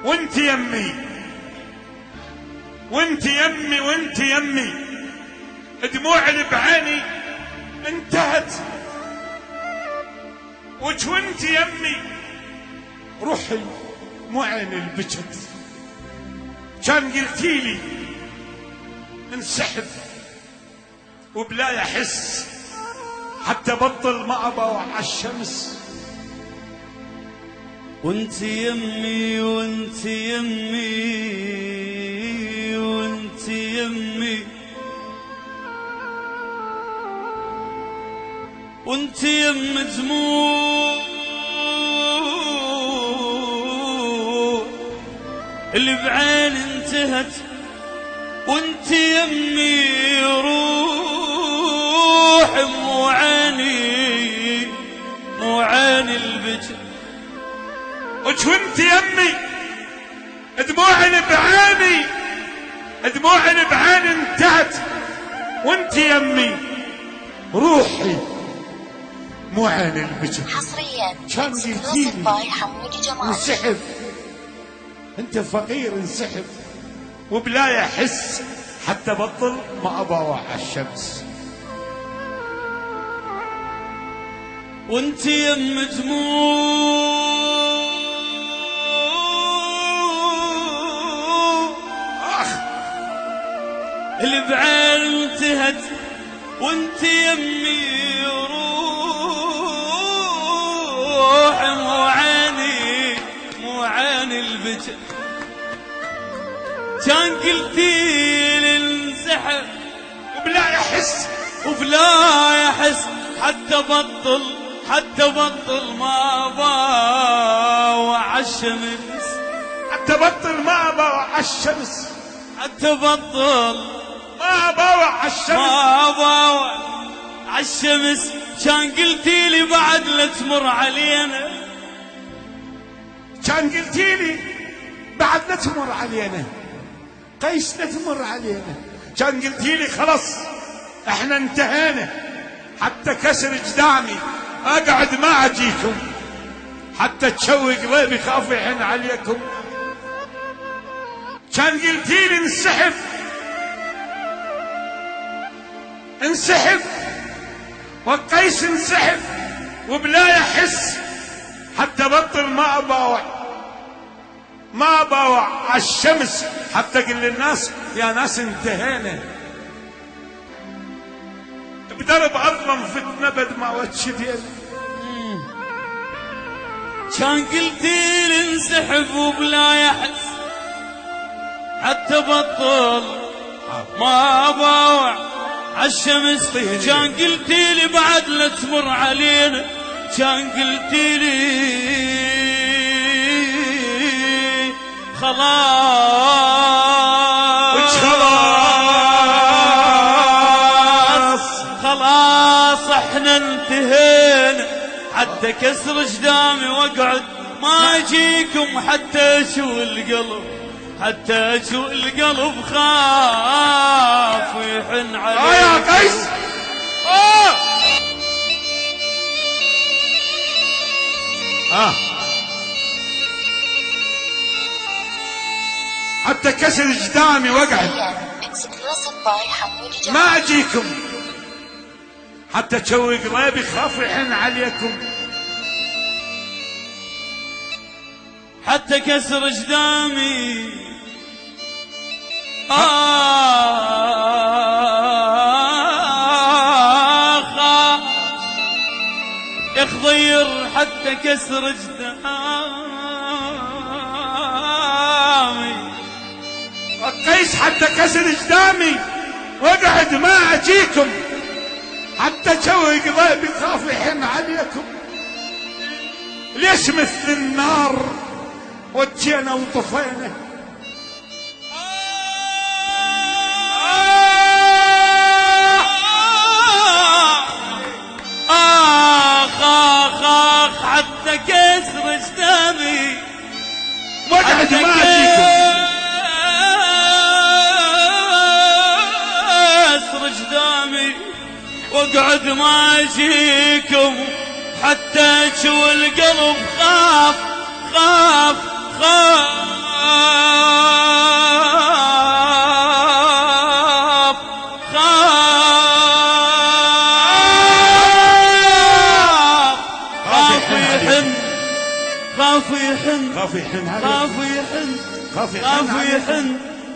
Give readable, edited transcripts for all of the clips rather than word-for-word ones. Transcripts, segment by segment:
وانت يمي، وانت يمي، وانت يمي، دموع اللي بعيني انتهت، وانت يمي، روحي مو عين البجت. كان قلتيلي انسحب وبلا يحس، حتى بطل ما ابى عالشمس. وانت يمي وانت يمي وانت يمي وانت يم دموع اللي بعين انتهت، وانت يمي روح مو عيني مو عين البجر. وانت يمي دموع اللي بعيني، دموع اللي بعيني انتهت، وانت يمي روحي مو عين البجر. حصريا كان اكسكلوسيف باي حمودي جمال. انسحب، انت فقير انسحب وبلا يحس، حتى بطل ما ابى عالشمس. وانت يم دموع اللي بعين انتهت، وانت يمي روح مو عيني مو عين البجر. كان قلتي للانسحب وبلا يحس، وبلا يحس، حتى بطل ما باوع عالشمس، حتى بطل ما ابى عالشمس، حتى بطل ما باوع عالشمس، ما باوع عالشمس. كان قلتي لي بعد لا تمر علينا، كان قلتي لي بعد لا تمر علينا، قيس لا تمر علينا. كان قلتي لي خلاص احنا انتهينا، حتى كسر جدامي اقعد ما اجيكم، حتى تشوي قلبي خاف يحن عليكم. كان قلتي لي انسحب، انسحب، وقيس انسحب وبلا يحس، حتى بطل ما باوع عالشمس، حتى قل للناس يا ناس انتهينا. بدرب اظلم فتنه بد ما وجدين. كان قلتي لي انسحب وبلا يحس، حتى بطل ما باوع عالشمس. كان قلتي لي بعد لا تمر علينا، كان قلتي لي خلاص احنا انتهينا، حتى كسر جدامي واقعد ما اجيكم، حتى اشوي القلب، حتى اشوي القلب خاف ويحن عليكم. يا قيس حتى كسر جدامي واقعد ما اجيكم، حتى تشوي قلبي خاف يحن عليكم. حتى كسر جدامي يخضير، حتى كسر جدامي. قيس حتى كسر جدامي واقعد ما اجيكم، حتى تشوي قلبي خاف يحن عليكم. ليش مثل النار وجينا وطفينا؟ حتى كسر جدامي واقعد ما اجيكم، كسر جدامي واقعد ما اجيكم، حتى تشوي القلب خاف خاف خاف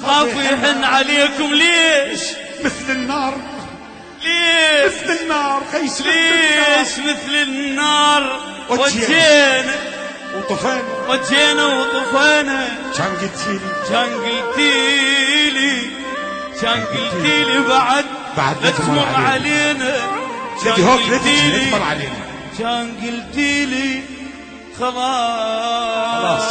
خاف يحن عليكم. ليش مثل النار؟ ليش مثل النار قيس؟ ليش مثل النار؟ وجينا وطفينا. كان قلتيلي بعد لا تمر علينا. كان قلتيلي خلاص